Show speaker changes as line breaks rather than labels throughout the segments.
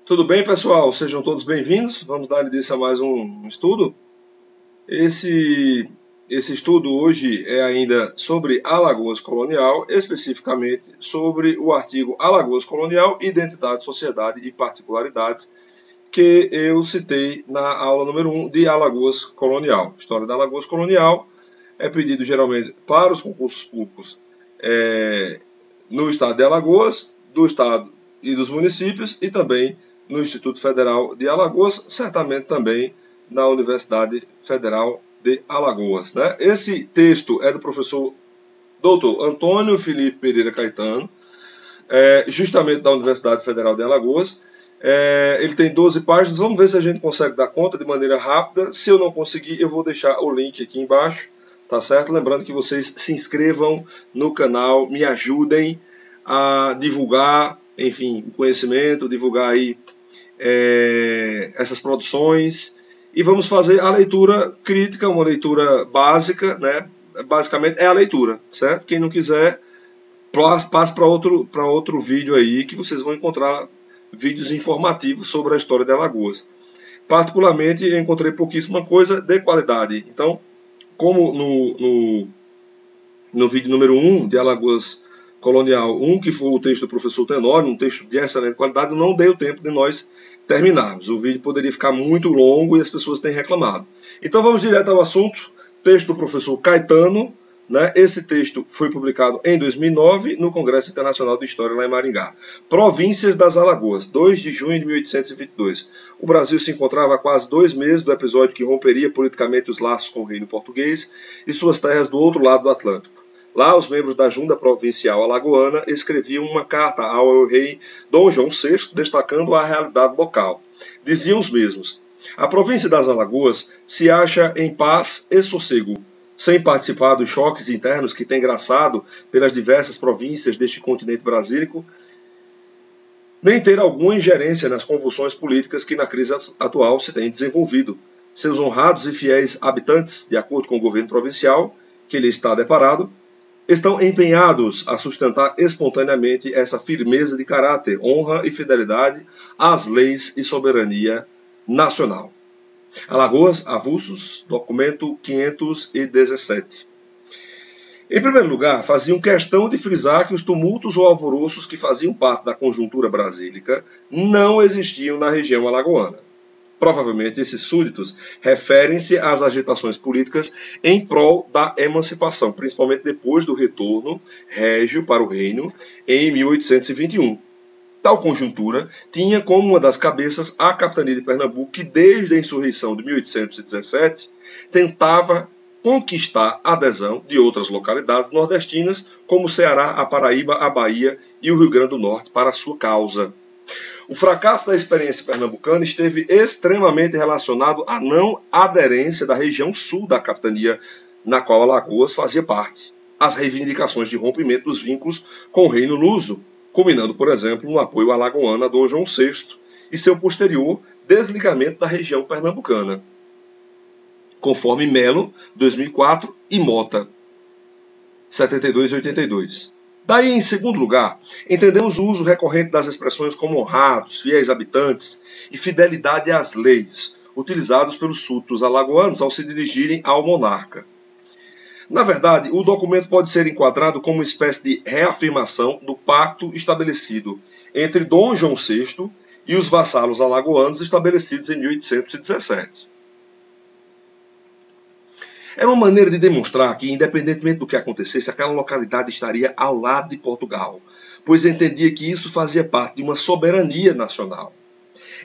Tudo bem, pessoal? Sejam todos bem-vindos. Vamos dar início a mais um estudo. Esse estudo hoje é ainda sobre Alagoas Colonial, especificamente sobre o artigo Alagoas Colonial, Identidade, Sociedade e Particularidades, que eu citei na aula número 1 de Alagoas Colonial. História da Alagoas Colonial é pedido geralmente para os concursos públicos no estado de Alagoas, do estado e dos municípios, e também no Instituto Federal de Alagoas, certamente também na Universidade Federal de Alagoas. Né? Esse texto é do professor Dr. Antônio Felipe Pereira Caetano, justamente da Universidade Federal de Alagoas. Ele tem 12 páginas, vamos ver se a gente consegue dar conta de maneira rápida. Se eu não conseguir, eu vou deixar o link aqui embaixo, tá certo? Lembrando que vocês se inscrevam no canal, me ajudem a divulgar, enfim, o conhecimento, divulgar aí essas produções, e vamos fazer a leitura crítica, uma leitura básica, né? Basicamente é a leitura, certo? Quem não quiser, passe para outro vídeo aí, que vocês vão encontrar vídeos informativos sobre a história de Alagoas. Particularmente, eu encontrei pouquíssima coisa de qualidade. Então, como no vídeo número 1 de Alagoas Colonial 1, que foi o texto do professor Tenório, um texto de excelente qualidade, não deu tempo de nós terminarmos. O vídeo poderia ficar muito longo e as pessoas têm reclamado. Então vamos direto ao assunto. Texto do professor Caetano. Né? Esse texto foi publicado em 2009 no Congresso Internacional de História lá em Maringá. Províncias das Alagoas, 2 de junho de 1822. O Brasil se encontrava há quase 2 meses do episódio que romperia politicamente os laços com o reino português e suas terras do outro lado do Atlântico. Lá, os membros da Junta Provincial Alagoana escreviam uma carta ao rei Dom João VI, destacando a realidade local. Diziam os mesmos: a província das Alagoas se acha em paz e sossego, sem participar dos choques internos que tem graçado pelas diversas províncias deste continente brasílico, nem ter alguma ingerência nas convulsões políticas que na crise atual se tem desenvolvido. Seus honrados e fiéis habitantes, de acordo com o governo provincial, que lhe está deparado, estão empenhados a sustentar espontaneamente essa firmeza de caráter, honra e fidelidade às leis e soberania nacional. Alagoas, avulsos, documento 517. Em primeiro lugar, faziam questão de frisar que os tumultos ou alvoroços que faziam parte da conjuntura brasílica não existiam na região alagoana. Provavelmente esses súditos referem-se às agitações políticas em prol da emancipação, principalmente depois do retorno régio para o reino em 1821. Tal conjuntura tinha como uma das cabeças a capitania de Pernambuco, que desde a insurreição de 1817 tentava conquistar a adesão de outras localidades nordestinas, como o Ceará, a Paraíba, a Bahia e o Rio Grande do Norte, para a sua causa. O fracasso da experiência pernambucana esteve extremamente relacionado à não aderência da região sul da capitania, na qual Alagoas fazia parte, às reivindicações de rompimento dos vínculos com o reino luso, culminando, por exemplo, no apoio alagoano a Dom João VI e seu posterior desligamento da região pernambucana, conforme Melo, 2004, e Mota, 72 e 82. Daí, em segundo lugar, entendemos o uso recorrente das expressões como honrados, fiéis habitantes e fidelidade às leis, utilizados pelos súditos alagoanos ao se dirigirem ao monarca. Na verdade, o documento pode ser enquadrado como uma espécie de reafirmação do pacto estabelecido entre Dom João VI e os vassalos alagoanos estabelecidos em 1817. Era uma maneira de demonstrar que, independentemente do que acontecesse, aquela localidade estaria ao lado de Portugal, pois entendia que isso fazia parte de uma soberania nacional.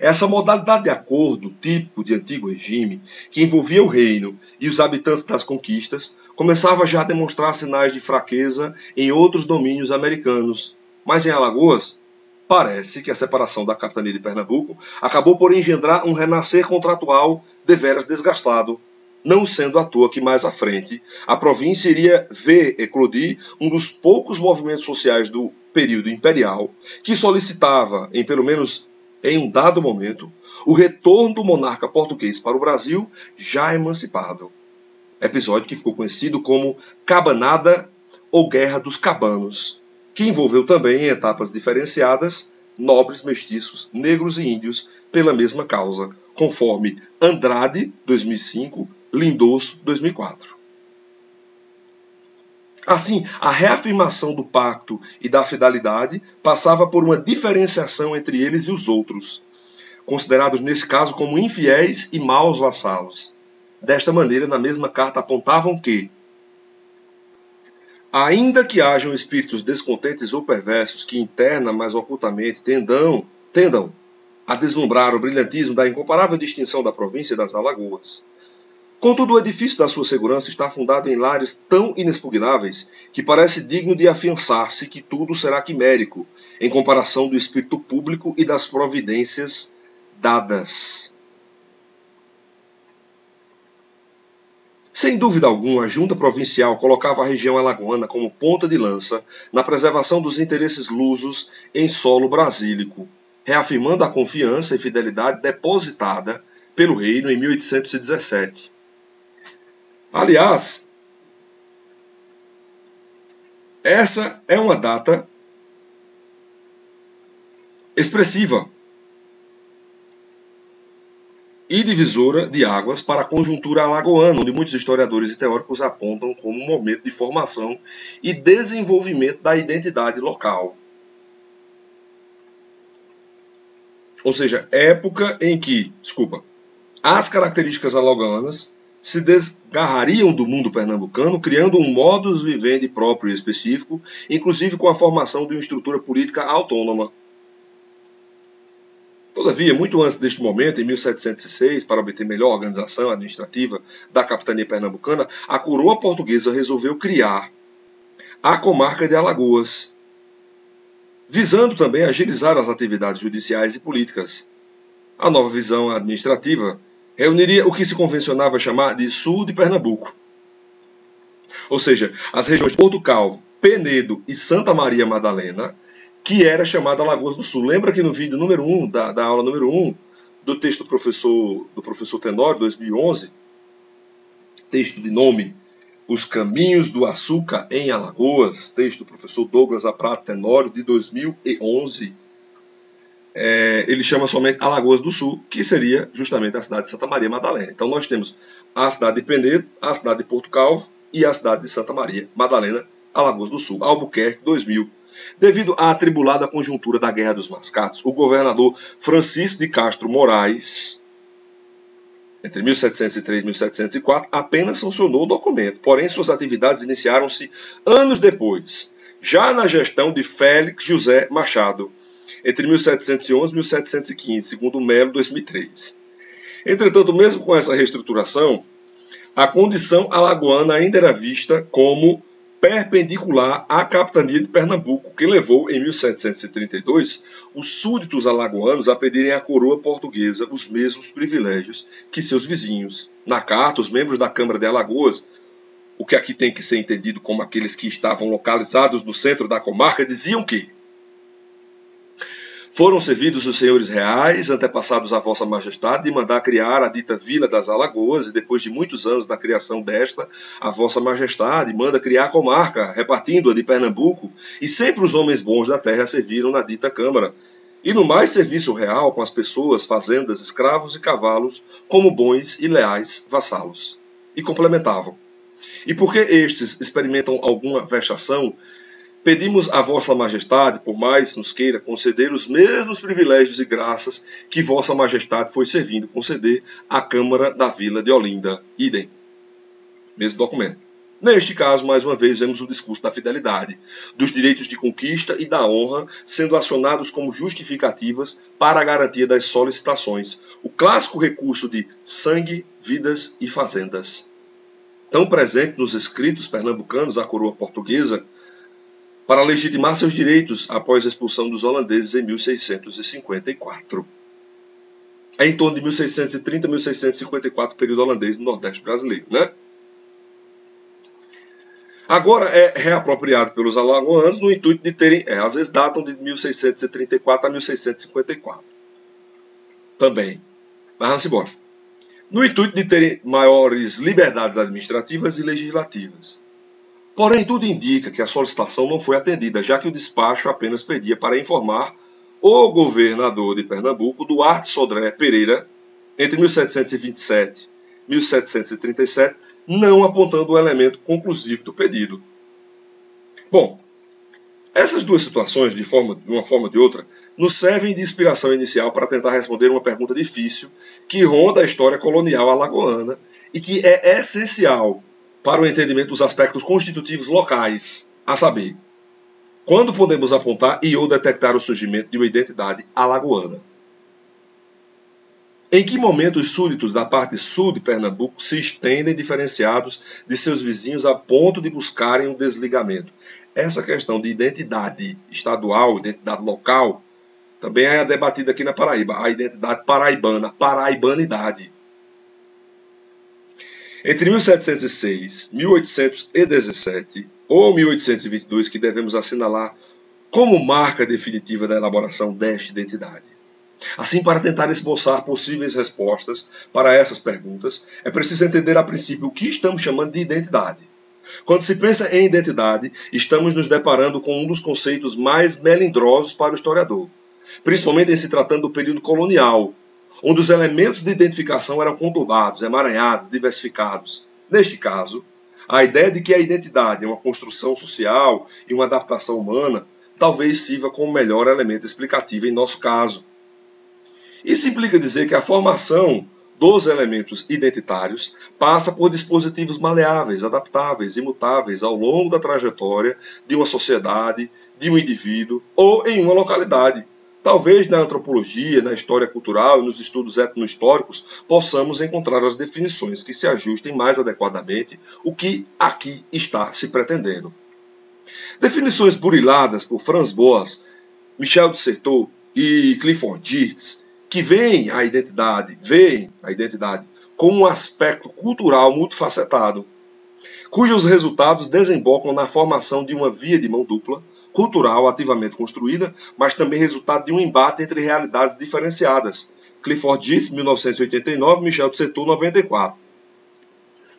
Essa modalidade de acordo, típico de antigo regime, que envolvia o reino e os habitantes das conquistas, começava já a demonstrar sinais de fraqueza em outros domínios americanos. Mas em Alagoas, parece que a separação da capitania de Pernambuco acabou por engendrar um renascer contratual deveras desgastado, não sendo à toa que mais à frente a província iria ver eclodir um dos poucos movimentos sociais do período imperial que solicitava, em pelo menos em um dado momento, o retorno do monarca português para o Brasil já emancipado. Episódio que ficou conhecido como Cabanada ou Guerra dos Cabanos, que envolveu também, em etapas diferenciadas, nobres, mestiços, negros e índios pela mesma causa, conforme Andrade, 2005, Lindoso, 2004. Assim, a reafirmação do pacto e da fidelidade passava por uma diferenciação entre eles e os outros, considerados nesse caso como infiéis e maus vassalos. Desta maneira, na mesma carta apontavam que, ainda que hajam espíritos descontentes ou perversos que interna, mas ocultamente tendam a deslumbrar o brilhantismo da incomparável distinção da província das Alagoas, contudo, o edifício da sua segurança está fundado em lares tão inexpugnáveis que parece digno de afiançar-se que tudo será quimérico, em comparação do espírito público e das providências dadas. Sem dúvida alguma, a Junta Provincial colocava a região alagoana como ponta de lança na preservação dos interesses lusos em solo brasílico, reafirmando a confiança e fidelidade depositada pelo reino em 1817. Aliás, essa é uma data expressiva e divisora de águas para a conjuntura alagoana, onde muitos historiadores e teóricos apontam como um momento de formação e desenvolvimento da identidade local. Ou seja, época em que, as características alagoanas se desgarrariam do mundo pernambucano, criando um modus vivendi próprio e específico, inclusive com a formação de uma estrutura política autônoma. Todavia, muito antes deste momento, em 1706, para obter melhor organização administrativa da capitania pernambucana, a coroa portuguesa resolveu criar a comarca de Alagoas, visando também agilizar as atividades judiciais e políticas. A nova visão administrativa reuniria o que se convencionava chamar de Sul de Pernambuco, ou seja, as regiões de Porto Calvo, Penedo e Santa Maria Madalena, que era chamada Alagoas do Sul. Lembra que no vídeo número 1, da aula número 1, do texto do professor Tenório, 2011, texto de nome Os Caminhos do Açúcar em Alagoas, texto do professor Douglas Aprado Tenório, de 2011, ele chama somente Alagoas do Sul, que seria justamente a cidade de Santa Maria Madalena. Então nós temos a cidade de Penedo, a cidade de Porto Calvo e a cidade de Santa Maria Madalena, Alagoas do Sul, Albuquerque, 2000. Devido à atribulada conjuntura da Guerra dos Mascates, o governador Francisco de Castro Moraes, entre 1703 e 1704, apenas sancionou o documento. Porém, suas atividades iniciaram-se anos depois, já na gestão de Félix José Machado, entre 1711 e 1715, segundo Melo, 2003. Entretanto, mesmo com essa reestruturação, a condição alagoana ainda era vista como perpendicular à capitania de Pernambuco, que levou, em 1732, os súditos alagoanos a pedirem à coroa portuguesa os mesmos privilégios que seus vizinhos. Na carta, os membros da Câmara de Alagoas, o que aqui tem que ser entendido como aqueles que estavam localizados no centro da comarca, diziam que foram servidos os senhores reais, antepassados a vossa majestade, de mandar criar a dita Vila das Alagoas, e depois de muitos anos da criação desta, a vossa majestade manda criar a comarca, repartindo-a de Pernambuco, e sempre os homens bons da terra serviram na dita Câmara. E no mais serviço real com as pessoas, fazendas, escravos e cavalos, como bons e leais vassalos. E complementavam: e porque estes experimentam alguma vexação, pedimos a vossa majestade, por mais nos queira conceder os mesmos privilégios e graças que vossa majestade foi servindo conceder à Câmara da Vila de Olinda. Idem. Mesmo documento. Neste caso, mais uma vez, vemos o discurso da fidelidade, dos direitos de conquista e da honra sendo acionados como justificativas para a garantia das solicitações. O clássico recurso de sangue, vidas e fazendas. Tão presente nos escritos pernambucanos à coroa portuguesa, para legitimar seus direitos após a expulsão dos holandeses em 1654. É em torno de 1630 a 1654, período holandês no Nordeste brasileiro, né? Agora é reapropriado pelos alagoanos no intuito de terem, às vezes datam de 1634 a 1654. Também. Mas vamos embora. No intuito de terem maiores liberdades administrativas e legislativas. Porém, tudo indica que a solicitação não foi atendida, já que o despacho apenas pedia para informar o governador de Pernambuco, Duarte Sodré Pereira, entre 1727 e 1737, não apontando o elemento conclusivo do pedido. Bom, essas duas situações, de uma forma ou de outra, nos servem de inspiração inicial para tentar responder uma pergunta difícil que ronda a história colonial alagoana e que é essencial para o entendimento dos aspectos constitutivos locais, a saber, quando podemos apontar e ou detectar o surgimento de uma identidade alagoana? Em que momento os súditos da parte sul de Pernambuco se estendem diferenciados de seus vizinhos a ponto de buscarem um desligamento? Essa questão de identidade estadual, identidade local, também é debatida aqui na Paraíba. A identidade paraibana, paraibanidade. Entre 1706 e 1817 ou 1822, que devemos assinalar como marca definitiva da elaboração desta identidade. Assim, para tentar esboçar possíveis respostas para essas perguntas, é preciso entender a princípio o que estamos chamando de identidade. Quando se pensa em identidade, estamos nos deparando com um dos conceitos mais melindrosos para o historiador, principalmente em se tratando do período colonial, onde os elementos de identificação eram conturbados, emaranhados, diversificados. Neste caso, a ideia de que a identidade é uma construção social e uma adaptação humana talvez sirva como melhor elemento explicativo em nosso caso. Isso implica dizer que a formação dos elementos identitários passa por dispositivos maleáveis, adaptáveis, imutáveis ao longo da trajetória de uma sociedade, de um indivíduo ou em uma localidade. Talvez na antropologia, na história cultural e nos estudos etno-históricos possamos encontrar as definições que se ajustem mais adequadamente o que aqui está se pretendendo. Definições buriladas por Franz Boas, Michel de Certeau e Clifford Geertz, que veem a identidade como um aspecto cultural multifacetado, cujos resultados desembocam na formação de uma via de mão dupla, cultural ativamente construída, mas também resultado de um embate entre realidades diferenciadas. Clifford Geertz, 1989, Michel de Certeau, 94.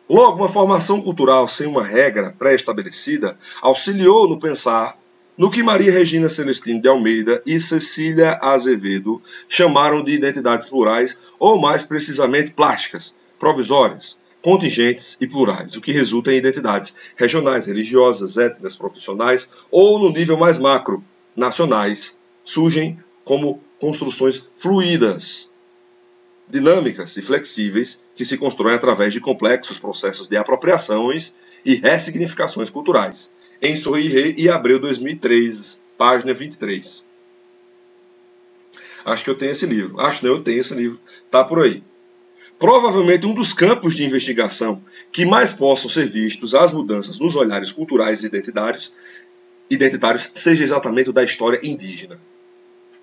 Logo, uma formação cultural sem uma regra pré-estabelecida auxiliou no pensar no que Maria Regina Celestino de Almeida e Cecília Azevedo chamaram de identidades plurais, ou mais precisamente plásticas, provisórias, contingentes e plurais, o que resulta em identidades regionais, religiosas, étnicas, profissionais ou, no nível mais macro, nacionais, surgem como construções fluídas, dinâmicas e flexíveis que se constroem através de complexos processos de apropriações e ressignificações culturais. Em Sorrirê e Abreu 2003, página 23. Acho que eu tenho esse livro. Eu tenho esse livro. Está por aí. Provavelmente um dos campos de investigação que mais possam ser vistos as mudanças nos olhares culturais e identitários seja exatamente o da história indígena.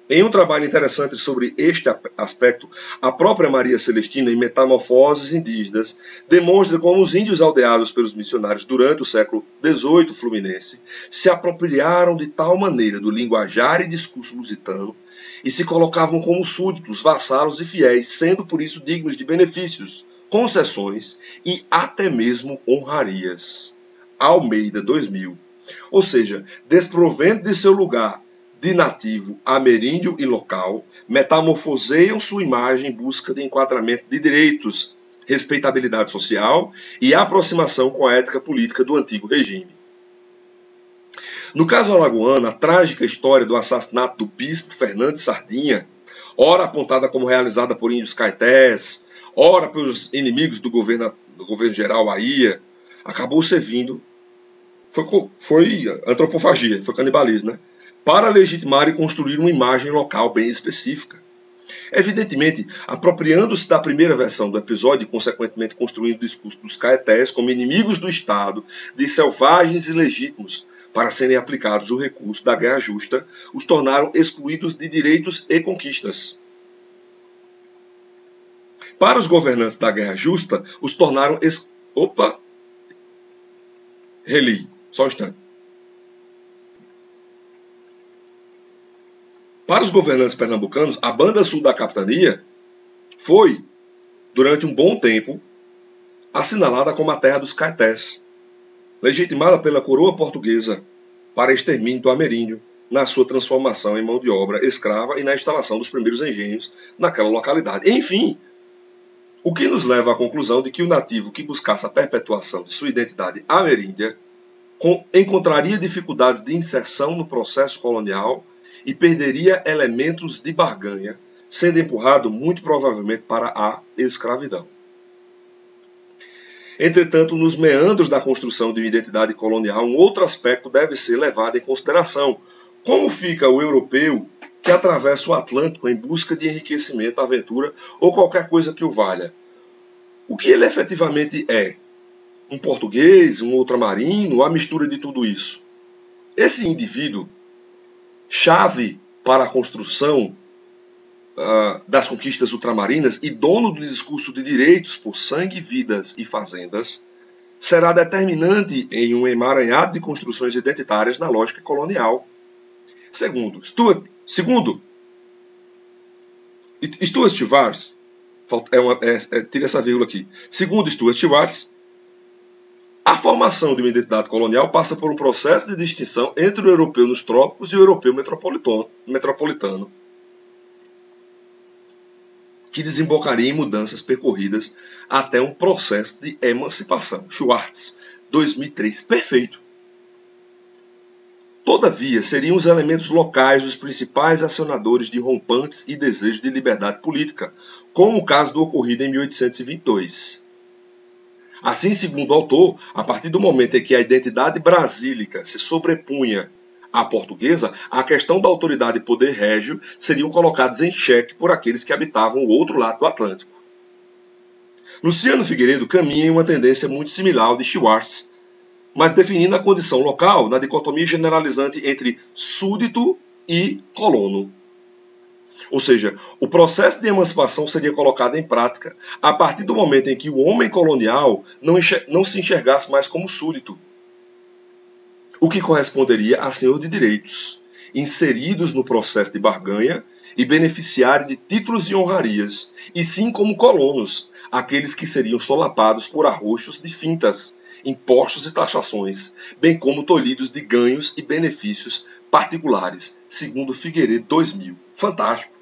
Em um trabalho interessante sobre este aspecto, a própria Maria Celestina, em Metamorfoses Indígenas, demonstra como os índios aldeados pelos missionários durante o século XVIII fluminense se apropriaram de tal maneira do linguajar e discurso lusitano e se colocavam como súditos, vassalos e fiéis, sendo por isso dignos de benefícios, concessões e até mesmo honrarias. Almeida, 2000. Ou seja, desprovendo de seu lugar de nativo ameríndio e local, metamorfoseiam sua imagem em busca de enquadramento de direitos, respeitabilidade social e aproximação com a ética política do antigo regime. No caso alagoano, a trágica história do assassinato do bispo Fernando de Sardinha, ora apontada como realizada por índios caetés, ora pelos inimigos do governo geral Bahia, acabou servindo, foi antropofagia, foi canibalismo, né? Para legitimar e construir uma imagem local bem específica. Evidentemente, apropriando-se da primeira versão do episódio e, consequentemente, construindo o discurso dos caetés como inimigos do Estado, de selvagens e legítimos, para serem aplicados o recurso da guerra justa, os tornaram excluídos de direitos e conquistas. Para os governantes da guerra justa, os tornaram... Reli, só um instante. Para os governantes pernambucanos, a banda sul da capitania foi, durante um bom tempo, assinalada como a terra dos caetés, legitimada pela coroa portuguesa para extermínio do ameríndio, na sua transformação em mão de obra escrava e na instalação dos primeiros engenhos naquela localidade. Enfim, o que nos leva à conclusão de que o nativo que buscasse a perpetuação de sua identidade ameríndia encontraria dificuldades de inserção no processo colonial e perderia elementos de barganha, sendo empurrado muito provavelmente para a escravidão. Entretanto, nos meandros da construção de uma identidade colonial, um outro aspecto deve ser levado em consideração. Como fica o europeu que atravessa o Atlântico em busca de enriquecimento, aventura ou qualquer coisa que o valha? O que ele efetivamente é? Um português, um ultramarino, a mistura de tudo isso? Esse indivíduo, chave para a construção das conquistas ultramarinas e dono do discurso de direitos por sangue, vidas e fazendas, será determinante em um emaranhado de construções identitárias na lógica colonial. Segundo Stuart Schwartz, tira essa vírgula aqui. Segundo Stuart Schwartz, a formação de uma identidade colonial passa por um processo de distinção entre o europeu nos trópicos e o europeu metropolitano, que desembocaria em mudanças percorridas até um processo de emancipação. Schwartz, 2003. Perfeito. Todavia, seriam os elementos locais os principais acionadores de rompantes e desejos de liberdade política, como o caso do ocorrido em 1822. Assim, segundo o autor, a partir do momento em que a identidade brasílica se sobrepunha à portuguesa, a questão da autoridade e poder régio seriam colocados em xeque por aqueles que habitavam o outro lado do Atlântico. Luciano Figueiredo caminha em uma tendência muito similar ao de Schwartz, mas definindo a condição local na dicotomia generalizante entre súdito e colono. Ou seja, o processo de emancipação seria colocado em prática a partir do momento em que o homem colonial não se enxergasse mais como súdito, o que corresponderia a senhor de direitos, inseridos no processo de barganha e beneficiário de títulos e honrarias, e sim como colonos, aqueles que seriam solapados por arroxos de fintas, impostos e taxações, bem como tolhidos de ganhos e benefícios particulares, segundo Figueiredo 2000. Fantástico!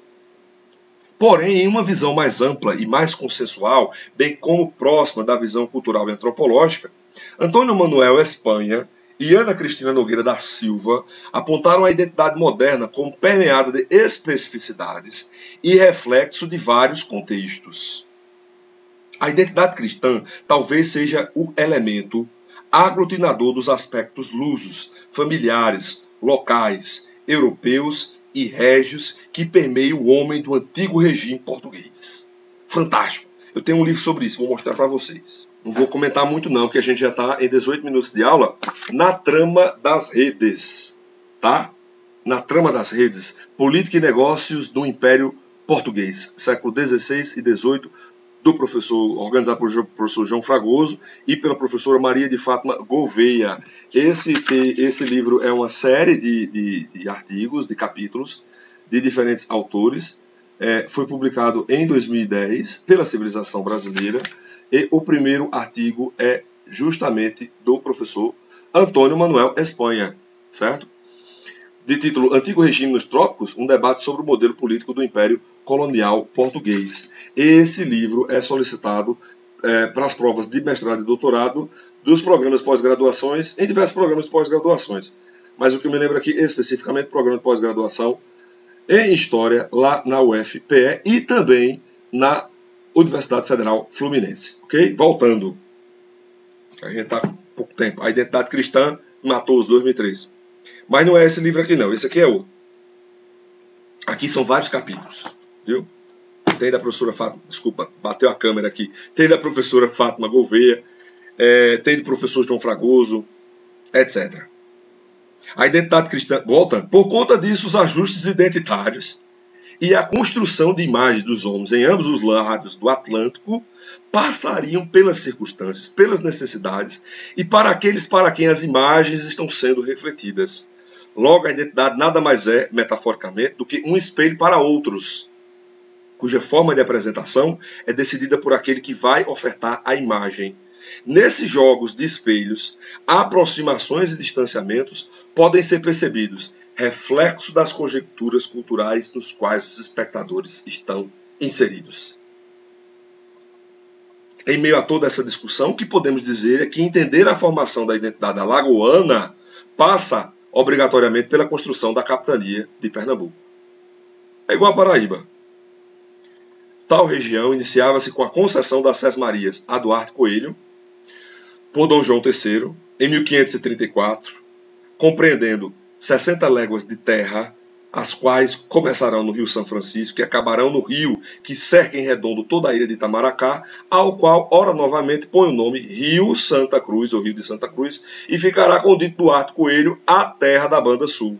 Porém, em uma visão mais ampla e mais consensual, bem como próxima da visão cultural e antropológica, Antônio Manuel Espanha e Ana Cristina Nogueira da Silva apontaram a identidade moderna como permeada de especificidades e reflexo de vários contextos. A identidade cristã talvez seja o elemento aglutinador dos aspectos lusos, familiares, locais, europeus e régios que permeiam o homem do antigo regime português. Fantástico! Eu tenho um livro sobre isso, vou mostrar para vocês. Não vou comentar muito não, porque a gente já está em 18 minutos de aula na trama das redes, tá? Na trama das redes, política e negócios do Império Português, século XVI e XVIII, organizado pelo professor João Fragoso e pela professora Maria de Fátima Gouveia. Esse livro é uma série de artigos, de capítulos, de diferentes autores. Foi publicado em 2010 pela Civilização Brasileira e o primeiro artigo é justamente do professor Antônio Manuel Espanha, certo? De título Antigo Regime nos Trópicos, um debate sobre o modelo político do Império Colonial Português. Esse livro é solicitado para as provas de mestrado e doutorado dos programas de pós-graduações, em diversos programas de pós-graduações. Mas o que eu me lembro aqui especificamente, programa de pós-graduação em História, lá na UFPE e também na Universidade Federal Fluminense. Ok? Voltando. A gente está com pouco tempo. A identidade cristã matou os 2003. Mas não é esse livro aqui não, esse aqui é outro. Aqui são vários capítulos, viu? Tem da professora Fátima, desculpa, bateu a câmera aqui. Tem da professora Fátima Gouveia, tem do professor João Fragoso, etc. A identidade cristã, voltando, por conta disso, os ajustes identitários e a construção de imagens dos homens em ambos os lados do Atlântico passariam pelas circunstâncias, pelas necessidades e para aqueles para quem as imagens estão sendo refletidas. Logo, a identidade nada mais é, metaforicamente, do que um espelho para outros, cuja forma de apresentação é decidida por aquele que vai ofertar a imagem. Nesses jogos de espelhos, aproximações e distanciamentos podem ser percebidos, reflexo das conjecturas culturais nos quais os espectadores estão inseridos. Em meio a toda essa discussão, o que podemos dizer é que entender a formação da identidade alagoana passa obrigatoriamente pela construção da capitania de Pernambuco. É igual a Paraíba. Tal região iniciava-se com a concessão das Sesmarias a Duarte Coelho, por Dom João III, em 1534, compreendendo 60 léguas de terra, as quais começarão no Rio São Francisco e acabarão no rio que cerca em redondo toda a ilha de Itamaracá, ao qual, ora novamente, põe o nome Rio Santa Cruz, ou Rio de Santa Cruz, e ficará com o dito Duarte Coelho, a terra da Banda Sul.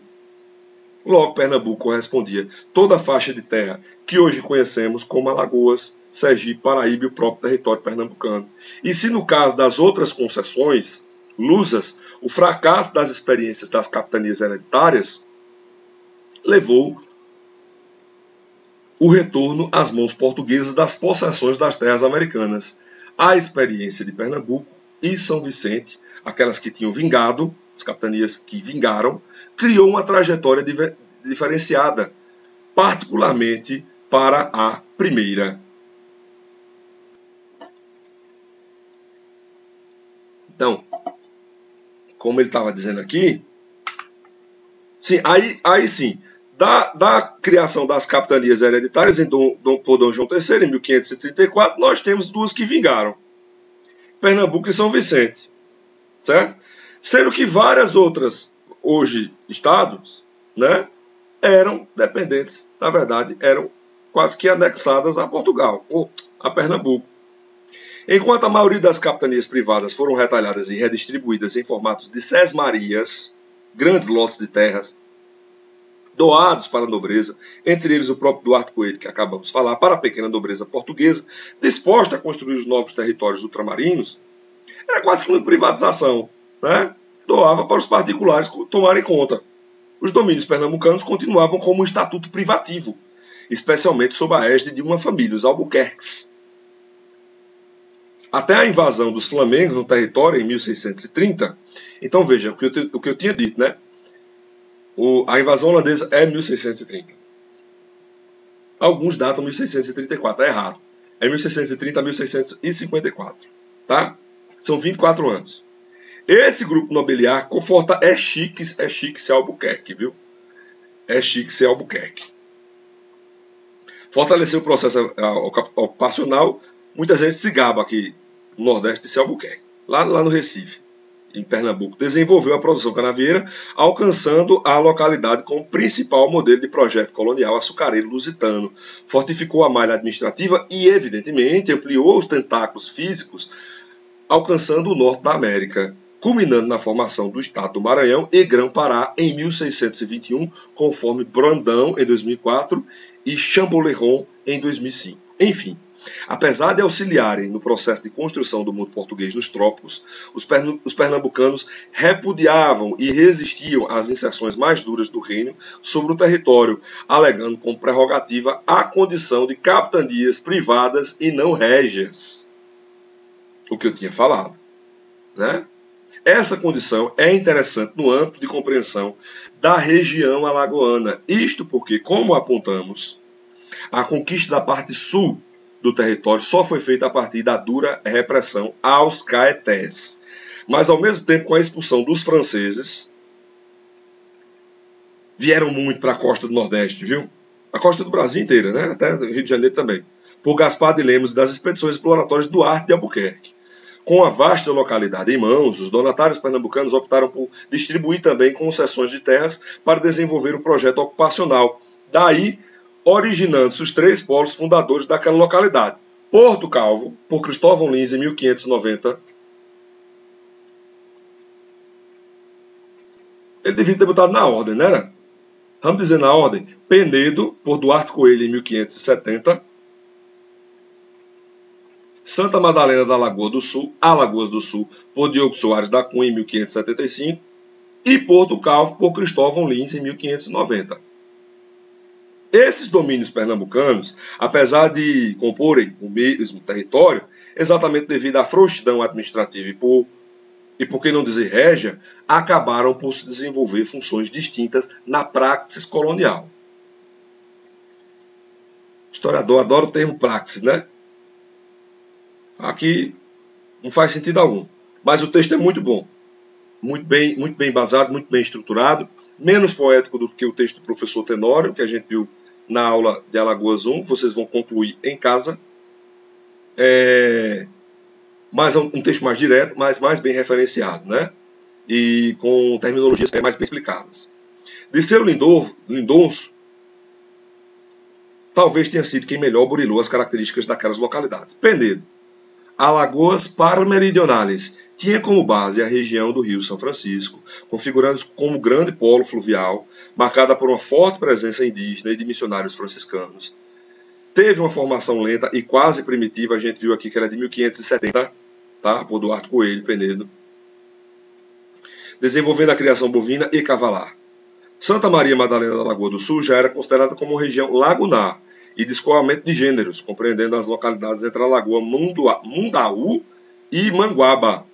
Logo, Pernambuco correspondia toda a faixa de terra que hoje conhecemos como Alagoas, Sergipe, Paraíba e o próprio território pernambucano. E se no caso das outras concessões lusas, o fracasso das experiências das capitanias hereditárias levou o retorno às mãos portuguesas das possessões das terras americanas. A experiência de Pernambuco e São Vicente, aquelas que tinham vingado, as capitanias que vingaram, criou uma trajetória diferenciada, particularmente para a primeira. Então, como ele estava dizendo aqui, sim, aí sim, da criação das capitanias hereditárias por Dom João III, em 1534, nós temos duas que vingaram, Pernambuco e São Vicente, certo? Sendo que várias outras, hoje, estados, né, eram dependentes, na verdade, eram quase que anexadas a Portugal, ou a Pernambuco. Enquanto a maioria das capitanias privadas foram retalhadas e redistribuídas em formatos de sesmarias, grandes lotes de terras, doados para a nobreza, entre eles o próprio Duarte Coelho, que acabamos de falar, para a pequena nobreza portuguesa, disposta a construir os novos territórios ultramarinos, era quase que uma privatização, né? Doava para os particulares tomarem conta. Os domínios pernambucanos continuavam como um estatuto privativo, especialmente sob a égide de uma família, os Albuquerques. Até a invasão dos flamengos no território em 1630, então veja o que eu tinha dito, né? A invasão holandesa é 1630. Alguns datam 1634, é errado. É 1630 a 1654, tá? São 24 anos. Esse grupo nobiliário conforta é chique ser Albuquerque, viu? É chique ser Albuquerque. Fortaleceu o processo ocupacional. Muita gente se gaba aqui no Nordeste de ser Albuquerque. Lá no Recife, em Pernambuco, desenvolveu a produção canavieira, alcançando a localidade como principal modelo de projeto colonial açucareiro lusitano. Fortificou a malha administrativa e, evidentemente, ampliou os tentáculos físicos, alcançando o norte da América, culminando na formação do Estado do Maranhão e Grã-Pará em 1621, conforme Brandão em 2004 e Chamboleron em 2005. Enfim, apesar de auxiliarem no processo de construção do mundo português nos trópicos, os pernambucanos repudiavam e resistiam às inserções mais duras do reino sobre o território, alegando como prerrogativa a condição de capitanias privadas e não régias. O que eu tinha falado, né? Essa condição é interessante no âmbito de compreensão da região alagoana. Isto porque, como apontamos, a conquista da parte sul do território só foi feita a partir da dura repressão aos caetés. Mas, ao mesmo tempo, com a expulsão dos franceses, vieram muito para a costa do Nordeste, viu? A costa do Brasil inteira, né? Até o Rio de Janeiro também. Por Gaspar de Lemos e das expedições exploratórias de Duarte de Albuquerque. Com a vasta localidade em mãos, os donatários pernambucanos optaram por distribuir também concessões de terras para desenvolver o projeto ocupacional. Daí, originando-se os três polos fundadores daquela localidade. Porto Calvo, por Cristóvão Lins em 1590. Ele devia ter botado na ordem, não era? Vamos dizer na ordem. Penedo, por Duarte Coelho em 1570. Santa Madalena da Lagoa do Sul, Alagoas do Sul, por Diogo Soares da Cunha, em 1575, e Porto Calvo, por Cristóvão Lins, em 1590. Esses domínios pernambucanos, apesar de comporem o mesmo território, exatamente devido à frouxidão administrativa e por que não dizer régia, acabaram por se desenvolver funções distintas na praxis colonial. Historiador adora o termo praxis, né? Aqui não faz sentido algum. Mas o texto é muito bom. Muito bem embasado, muito bem estruturado. Menos poético do que o texto do professor Tenório, que a gente viu na aula de Alagoas 1, que vocês vão concluir em casa. Mas é um texto mais direto, mas mais bem referenciado, né? E com terminologias mais bem explicadas. Dirceu Lindonço talvez tenha sido quem melhor burilou as características daquelas localidades. Penedo. Alagoas Parmeridionales tinha como base a região do Rio São Francisco, configurando-se como grande polo fluvial, marcada por uma forte presença indígena e de missionários franciscanos. Teve uma formação lenta e quase primitiva, a gente viu aqui que era de 1570, tá? Por Duarte Coelho, Penedo. Desenvolvendo a criação bovina e cavalar. Santa Maria Madalena da Lagoa do Sul já era considerada como região lagunar e de escoamento de gêneros, compreendendo as localidades entre a Lagoa Mundaú e Manguaba,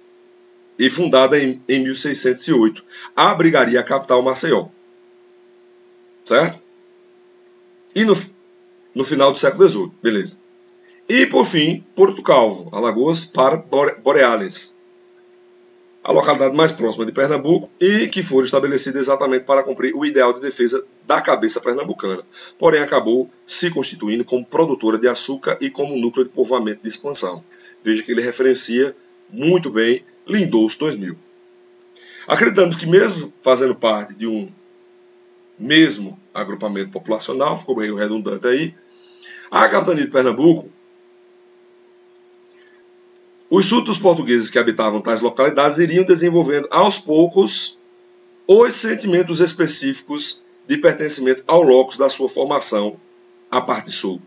e fundada em 1608, abrigaria a capital Maceió. Certo? E no final do século XVIII, beleza. E, por fim, Porto Calvo, Alagoas Boreales, a localidade mais próxima de Pernambuco e que foi estabelecida exatamente para cumprir o ideal de defesa da cabeça pernambucana, porém acabou se constituindo como produtora de açúcar e como núcleo de povoamento de expansão. Veja que ele referencia muito bem Lindonço 2000. Acreditamos que mesmo fazendo parte de um mesmo agrupamento populacional, ficou meio redundante aí, a capitania de Pernambuco, os súditos portugueses que habitavam tais localidades iriam desenvolvendo aos poucos os sentimentos específicos de pertencimento ao locus da sua formação, a parte sul.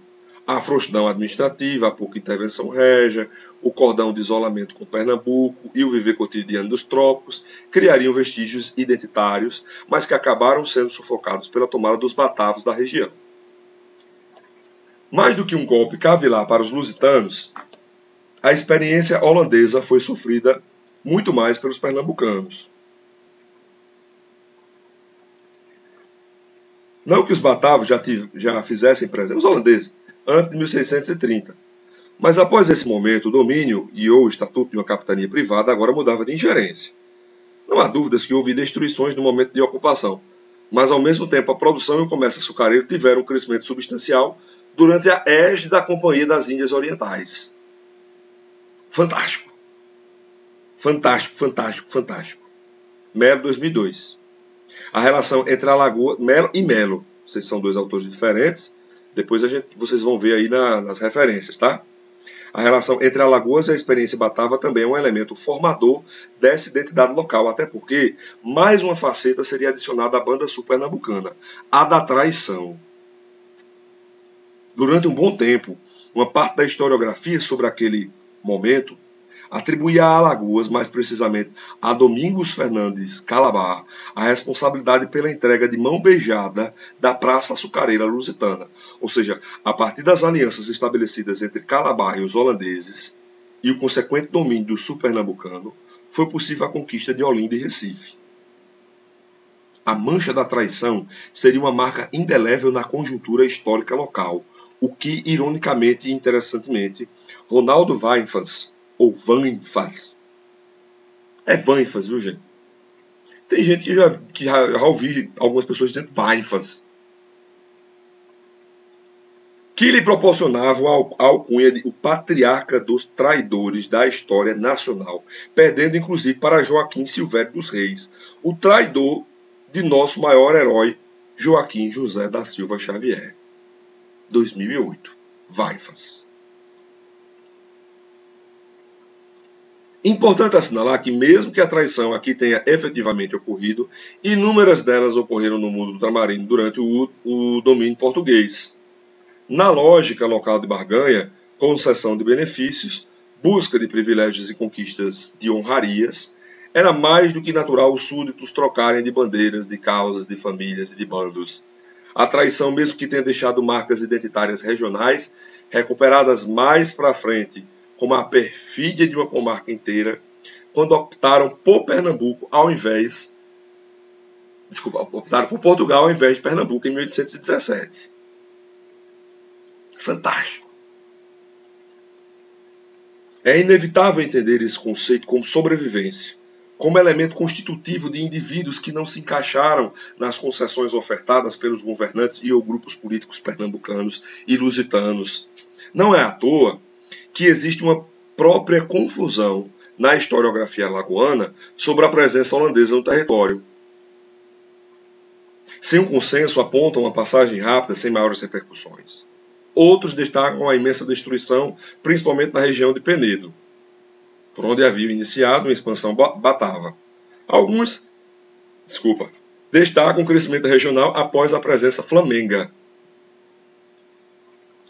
A frouxidão administrativa, a pouca intervenção régia, o cordão de isolamento com Pernambuco e o viver cotidiano dos trópicos criariam vestígios identitários, mas que acabaram sendo sufocados pela tomada dos batavos da região. Mais do que um golpe cavilar para os lusitanos, a experiência holandesa foi sofrida muito mais pelos pernambucanos. Não que os batavos já fizessem presença, os holandeses, antes de 1630. Mas após esse momento, o domínio e ou o estatuto de uma capitania privada agora mudava de ingerência. Não há dúvidas que houve destruições no momento de ocupação, mas ao mesmo tempo a produção e o comércio açucareiro tiveram um crescimento substancial durante a égide da Companhia das Índias Orientais. Fantástico. Fantástico, fantástico, fantástico. Melo, 2002. A relação entre Alagoas, Melo e Melo. Vocês são dois autores diferentes. Depois vocês vão ver aí nas referências, tá? A relação entre Alagoas e a experiência batava também é um elemento formador dessa identidade local, até porque mais uma faceta seria adicionada à banda sul pernambucana, a da traição. Durante um bom tempo, uma parte da historiografia sobre aquele momento atribuía a Alagoas, mais precisamente a Domingos Fernandes Calabar, a responsabilidade pela entrega de mão beijada da Praça Açucareira Lusitana, ou seja, a partir das alianças estabelecidas entre Calabar e os holandeses e o consequente domínio do sul pernambucano, foi possível a conquista de Olinda e Recife. A mancha da traição seria uma marca indelével na conjuntura histórica local, o que, ironicamente e interessantemente, Ronaldo Weinfas, ou Vanfas, é Vanfas, viu, gente? Tem gente que já ouvi algumas pessoas dizendo Weinfas, que lhe proporcionava a alcunha de o patriarca dos traidores da história nacional, perdendo inclusive para Joaquim Silvério dos Reis, o traidor de nosso maior herói, Joaquim José da Silva Xavier. 2008. Weinfas. Importante assinalar que, mesmo que a traição aqui tenha efetivamente ocorrido, inúmeras delas ocorreram no mundo ultramarino durante o domínio português. Na lógica local de barganha, concessão de benefícios, busca de privilégios e conquistas de honrarias, era mais do que natural os súditos trocarem de bandeiras, de causas, de famílias e de bandos. A traição, mesmo que tenha deixado marcas identitárias regionais, recuperadas mais para frente como a perfídia de uma comarca inteira, quando optaram por Pernambuco ao invés... Desculpa, optaram por Portugal ao invés de Pernambuco em 1817. Fantástico. É inevitável entender esse conceito como sobrevivência, como elemento constitutivo de indivíduos que não se encaixaram nas concessões ofertadas pelos governantes e ou grupos políticos pernambucanos e lusitanos. Não é à toa que existe uma própria confusão na historiografia alagoana sobre a presença holandesa no território. Sem um consenso, apontam uma passagem rápida sem maiores repercussões. Outros destacam a imensa destruição, principalmente na região de Penedo, por onde havia iniciado uma expansão batava. Alguns, destacam o crescimento regional após a presença flamenga.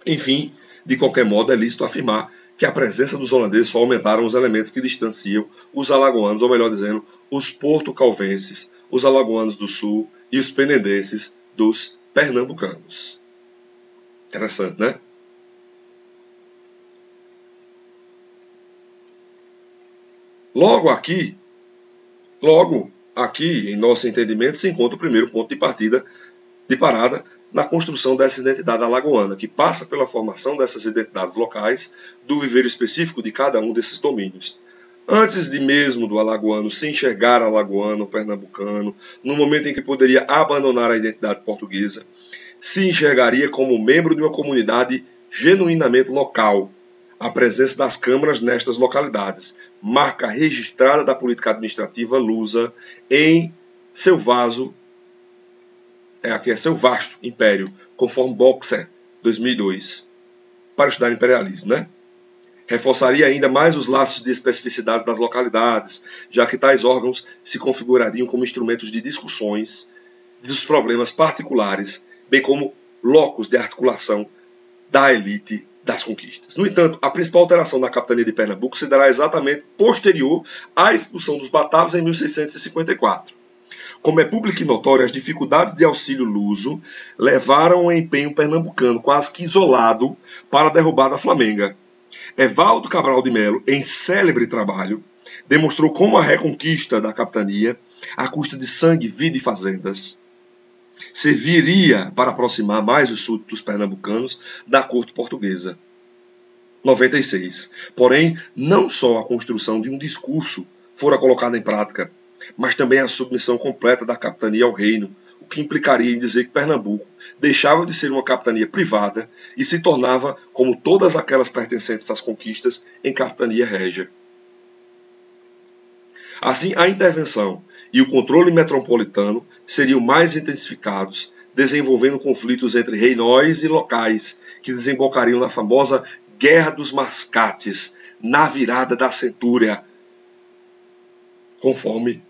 Enfim, de qualquer modo, é lícito afirmar que a presença dos holandeses só aumentaram os elementos que distanciam os alagoanos, ou melhor dizendo, os porto-calvenses, os alagoanos do sul e os penedenses dos pernambucanos. Interessante, né? Logo aqui, em nosso entendimento, se encontra o primeiro ponto de parada na construção dessa identidade alagoana, que passa pela formação dessas identidades locais, do viver específico de cada um desses domínios. Antes de mesmo do alagoano se enxergar alagoano, pernambucano, no momento em que poderia abandonar a identidade portuguesa, se enxergaria como membro de uma comunidade genuinamente local. A presença das câmaras nestas localidades, marca registrada da política administrativa lusa em seu vasto império, conforme Boxer, 2002, para estudar imperialismo, né? Reforçaria ainda mais os laços de especificidades das localidades, já que tais órgãos se configurariam como instrumentos de discussões dos problemas particulares, bem como locos de articulação da elite das conquistas. No entanto, a principal alteração na capitania de Pernambuco se dará exatamente posterior à expulsão dos batavos em 1654. Como é público e notório, as dificuldades de auxílio luso levaram ao empenho pernambucano, quase que isolado, para a derrubada flamenga. Evaldo Cabral de Melo, em célebre trabalho, demonstrou como a reconquista da capitania, à custa de sangue, vida e fazendas, serviria para aproximar mais os súditos pernambucanos da corte portuguesa. 96. Porém, não só a construção de um discurso fora colocada em prática, mas também a submissão completa da capitania ao reino, o que implicaria em dizer que Pernambuco deixava de ser uma capitania privada e se tornava, como todas aquelas pertencentes às conquistas, em capitania régia. Assim, a intervenção e o controle metropolitano seriam mais intensificados, desenvolvendo conflitos entre reinóis e locais, que desembocariam na famosa Guerra dos Mascates, na virada da centúria, conforme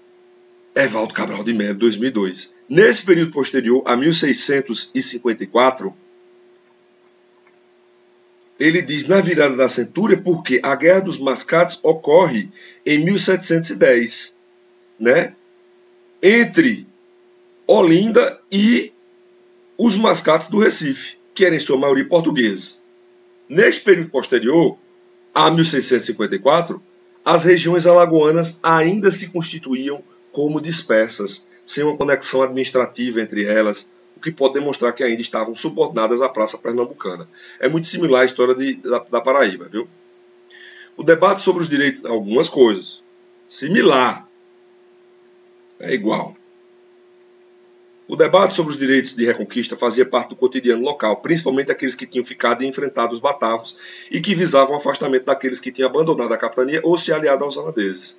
Evaldo Cabral de Melo, 2002. Nesse período posterior, a 1654, ele diz na virada da centúria porque a Guerra dos Mascates ocorre em 1710, né? Entre Olinda e os Mascates do Recife, que eram em sua maioria portugueses. Neste período posterior, a 1654, as regiões alagoanas ainda se constituíam como dispersas, sem uma conexão administrativa entre elas, o que pode demonstrar que ainda estavam subordinadas à praça pernambucana. É muito similar à história da Paraíba, viu? O debate sobre os direitos, algumas coisas, similar, é igual. O debate sobre os direitos de reconquista fazia parte do cotidiano local, principalmente aqueles que tinham ficado e enfrentado os batavos e que visavam o afastamento daqueles que tinham abandonado a capitania ou se aliado aos holandeses.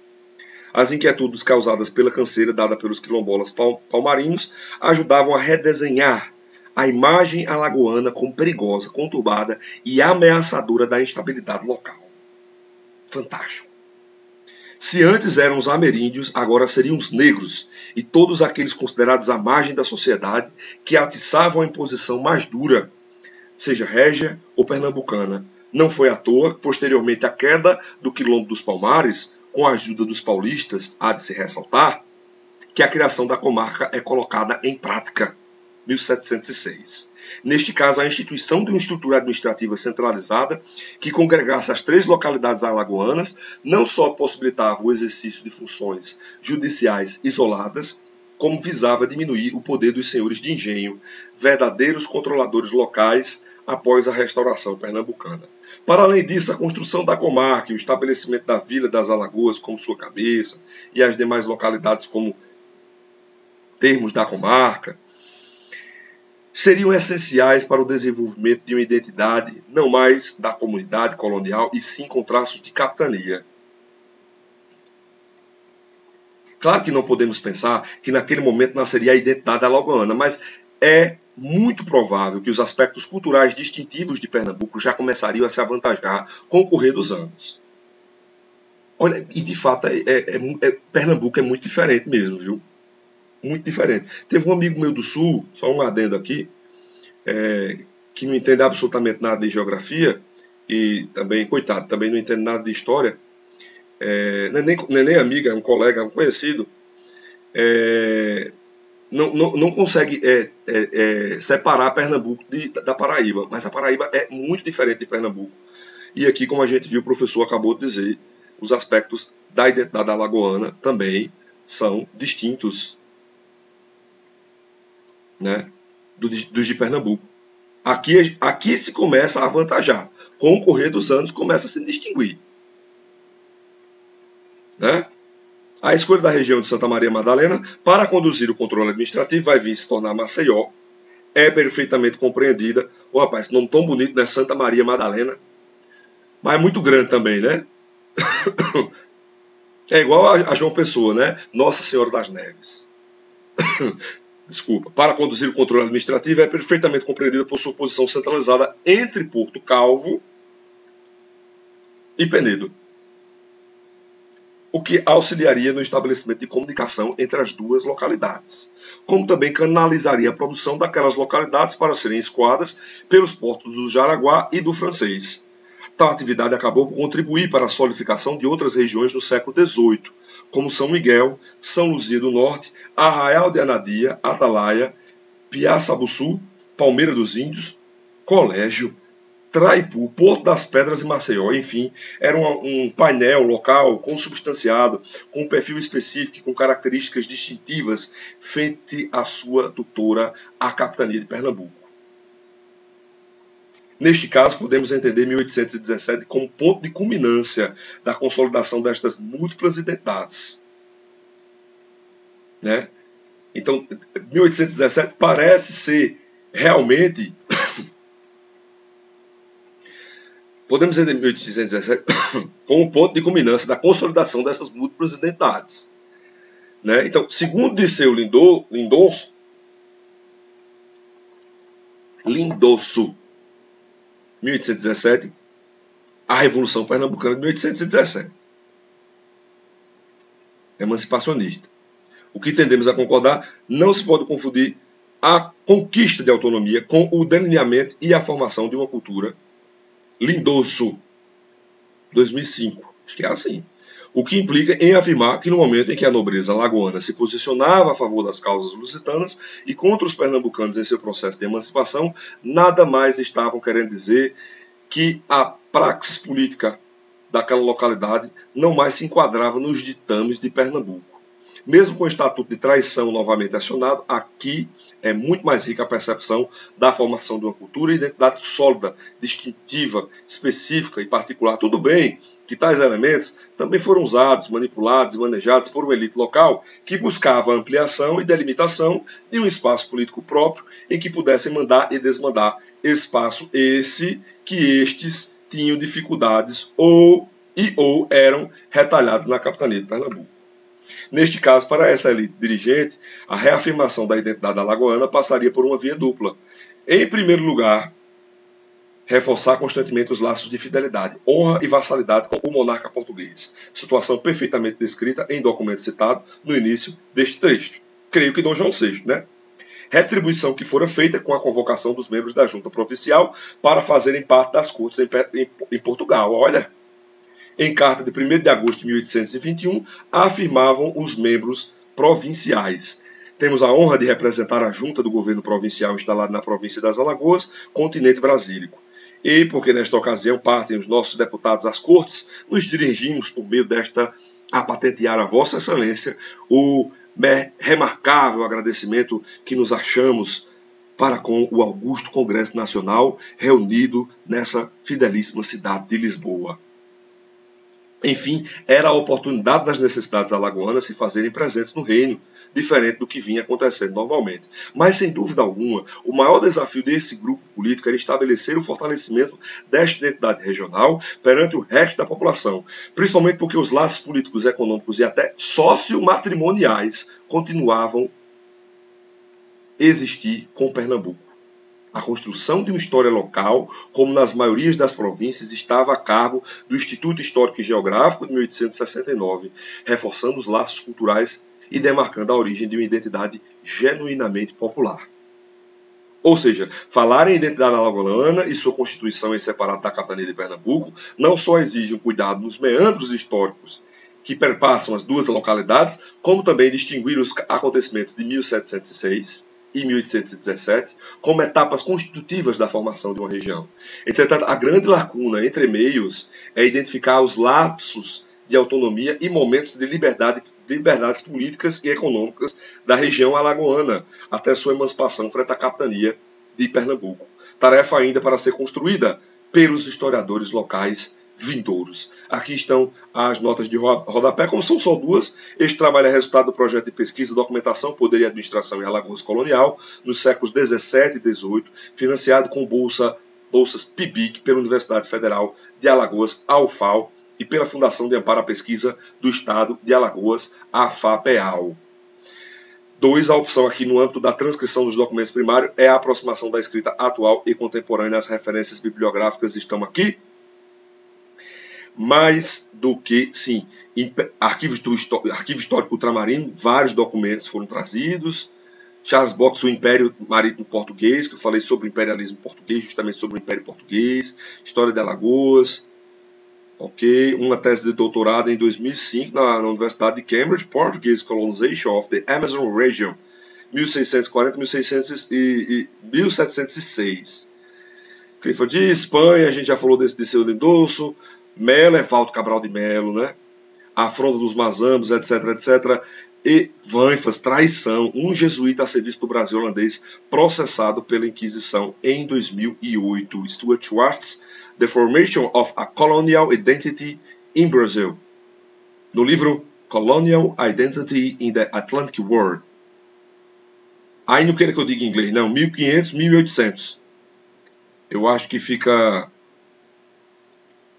As inquietudes causadas pela canseira dada pelos quilombolas palmarinhos ajudavam a redesenhar a imagem alagoana como perigosa, conturbada e ameaçadora da instabilidade local. Fantástico. Se antes eram os ameríndios, agora seriam os negros e todos aqueles considerados à margem da sociedade que atiçavam a imposição mais dura, seja régia ou pernambucana. Não foi à toa que, posteriormente à queda do Quilombo dos Palmares, com a ajuda dos paulistas, há de se ressaltar, que a criação da comarca é colocada em prática. 1706. Neste caso, a instituição de uma estrutura administrativa centralizada que congregasse as 3 localidades alagoanas não só possibilitava o exercício de funções judiciais isoladas, como visava diminuir o poder dos senhores de engenho, verdadeiros controladores locais após a restauração pernambucana. Para além disso, a construção da comarca e o estabelecimento da Vila das Alagoas como sua cabeça e as demais localidades como termos da comarca seriam essenciais para o desenvolvimento de uma identidade não mais da comunidade colonial e sim com traços de capitania. Claro que não podemos pensar que naquele momento nasceria a identidade alagoana, mas é muito provável que os aspectos culturais distintivos de Pernambuco já começariam a se avantajar com o correr dos anos. Olha, e de fato Pernambuco é muito diferente mesmo, viu? Muito diferente. Teve um amigo meu do Sul, só um adendo aqui, que não entende absolutamente nada de geografia e também, coitado, também não entende nada de história. Não é nem amiga, é um colega, um conhecido, não consegue separar Pernambuco da Paraíba, mas a Paraíba é muito diferente de Pernambuco. E aqui, como a gente viu, o professor acabou de dizer, os aspectos da identidade alagoana também são distintos, né, dos de Pernambuco. Aqui se começa a avantajar. Com o correr dos anos, começa a se distinguir. Né? A escolha da região de Santa Maria Madalena para conduzir o controle administrativo vai vir se tornar Maceió. É perfeitamente compreendida. Ô, rapaz, esse nome tão bonito, né? Santa Maria Madalena. Mas é muito grande também, né? É igual a João Pessoa, né? Nossa Senhora das Neves. Desculpa. Para conduzir o controle administrativo é perfeitamente compreendida por sua posição centralizada entre Porto Calvo e Penedo, o que auxiliaria no estabelecimento de comunicação entre as duas localidades, como também canalizaria a produção daquelas localidades para serem escoadas pelos portos do Jaraguá e do Francês. Tal atividade acabou por contribuir para a solidificação de outras regiões no século XVIII, como São Miguel, São Luzia do Norte, Arraial de Anadia, Atalaia, Piaçabuçu, Palmeira dos Índios, Colégio, Traipu, Porto das Pedras e Maceió. Enfim, era um painel local consubstanciado, com um perfil específico, com características distintivas, frente à sua tutora, a capitania de Pernambuco. Neste caso, podemos entender 1817 como ponto de culminância da consolidação destas múltiplas identidades. Né? Então, 1817 parece ser realmente... Podemos entender 1817 como ponto de culminância da consolidação dessas múltiplas identidades. Né? Então, segundo Dirceu Lindoso, 1817, a Revolução Pernambucana de 1817. Emancipacionista. O que tendemos a concordar, não se pode confundir a conquista de autonomia com o delineamento e a formação de uma cultura. Lindoso, 2005. Acho que é assim. O que implica em afirmar que no momento em que a nobreza alagoana se posicionava a favor das causas lusitanas e contra os pernambucanos em seu processo de emancipação, nada mais estavam querendo dizer que a praxis política daquela localidade não mais se enquadrava nos ditames de Pernambuco. Mesmo com o estatuto de traição novamente acionado, aqui é muito mais rica a percepção da formação de uma cultura e identidade sólida, distintiva, específica e particular. Tudo bem que tais elementos também foram usados, manipulados e manejados por uma elite local que buscava a ampliação e delimitação de um espaço político próprio em que pudessem mandar e desmandar, espaço esse que estes tinham dificuldades ou eram retalhados na capitania de Pernambuco. Neste caso, para essa elite dirigente, a reafirmação da identidade alagoana passaria por uma via dupla. Em primeiro lugar, reforçar constantemente os laços de fidelidade, honra e vassalidade com o monarca português, situação perfeitamente descrita em documento citado no início deste trecho. Creio que Dom João VI, né? Retribuição que fora feita com a convocação dos membros da junta provincial para fazerem parte das cortes em Portugal. Olha, em carta de 1º de agosto de 1821, afirmavam os membros provinciais. Temos a honra de representar a junta do governo provincial instalada na província das Alagoas, continente brasílico. E, porque nesta ocasião partem os nossos deputados às cortes, nos dirigimos por meio desta a patentear a Vossa Excelência o remarcável agradecimento que nos achamos para com o augusto Congresso Nacional reunido nessa fidelíssima cidade de Lisboa. Enfim, era a oportunidade das necessidades alagoanas se fazerem presentes no reino, diferente do que vinha acontecendo normalmente. Mas, sem dúvida alguma, o maior desafio desse grupo político era estabelecer o fortalecimento desta identidade regional perante o resto da população, principalmente porque os laços políticos, econômicos e até sociomatrimoniais continuavam a existir com Pernambuco. A construção de uma história local, como nas maiorias das províncias, estava a cargo do Instituto Histórico e Geográfico de 1869, reforçando os laços culturais e demarcando a origem de uma identidade genuinamente popular. Ou seja, falar em identidade alagoana e sua constituição em separado da capitania de Pernambuco não só exige um cuidado nos meandros históricos que perpassam as duas localidades, como também distinguir os acontecimentos de 1706 e 1817 como etapas constitutivas da formação de uma região. Entretanto, a grande lacuna entre meios é identificar os lapsos de autonomia e momentos de liberdades políticas e econômicas da região alagoana até sua emancipação frente à capitania de Pernambuco. Tarefa ainda para ser construída pelos historiadores locais vindouros. Aqui estão as notas de rodapé, como são só duas. Este trabalho é resultado do projeto de pesquisa, documentação, poder e administração em Alagoas Colonial, nos séculos 17 e 18, financiado com bolsas PIBIC pela Universidade Federal de Alagoas, a UFAL, e pela Fundação de Amparo à Pesquisa do Estado de Alagoas, a FAPEAL. 2. A opção aqui no âmbito da transcrição dos documentos primários é a aproximação da escrita atual e contemporânea. As referências bibliográficas estão aqui. Mais do que, sim, arquivo histórico ultramarino, vários documentos foram trazidos. Charles Box, o Império Marítimo Português, que eu falei sobre o imperialismo português, justamente sobre o Império Português, História de Alagoas. Ok, uma tese de doutorado em 2005 na Universidade de Cambridge, Portuguese Colonization of the Amazon Region, 1640-1706. Clifford de Espanha, a gente já falou desse de seu Lindoso. Melo, Evaldo Cabral de Melo, né? A afronta dos Mazambos, etc, etc. E Vanfas, traição, um jesuíta a serviço do Brasil holandês, processado pela Inquisição em 2008. Stuart Schwartz, The Formation of a Colonial Identity in Brazil. No livro Colonial Identity in the Atlantic World. Aí não queira que eu diga em inglês, não. 1500, 1800. Eu acho que fica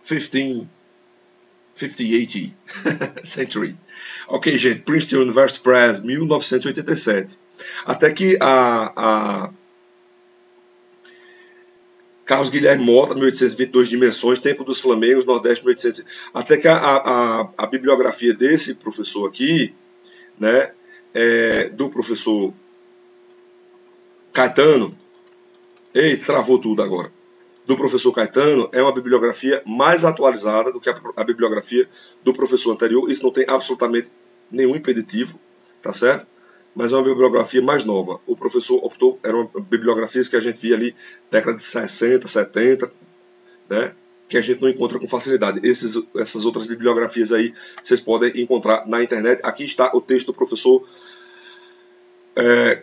1580 century. Ok, gente. Princeton University Press, 1987. Até que Carlos Guilherme Mota, 1822 dimensões, Tempo dos Flamengos, Nordeste, 1800. Até que a bibliografia desse professor aqui, né, do professor Caetano, travou tudo agora. Do professor Caetano, é uma bibliografia mais atualizada do que a bibliografia do professor anterior. Isso não tem absolutamente nenhum impeditivo, tá certo? Mas é uma bibliografia mais nova. O professor optou, eram bibliografias que a gente via ali, década de 60, 70, né? Que a gente não encontra com facilidade. Essas outras bibliografias aí, vocês podem encontrar na internet. Aqui está o texto do professor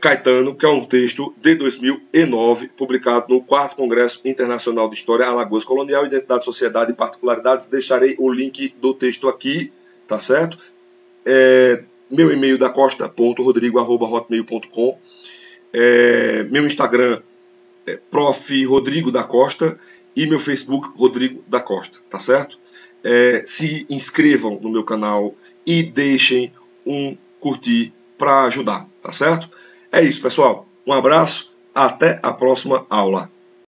Caetano, que é um texto de 2009, publicado no 4º Congresso Internacional de História, Alagoas Colonial, Identidade, Sociedade e Particularidades. Deixarei o link do texto aqui, tá certo? Meu e-mail da costa.rodrigo@hotmail.com. Meu Instagram é Prof. Rodrigo da Costa e meu Facebook Rodrigo da Costa, tá certo? Se inscrevam no meu canal e deixem um curtir para ajudar, tá certo? É isso, pessoal. Um abraço, até a próxima aula.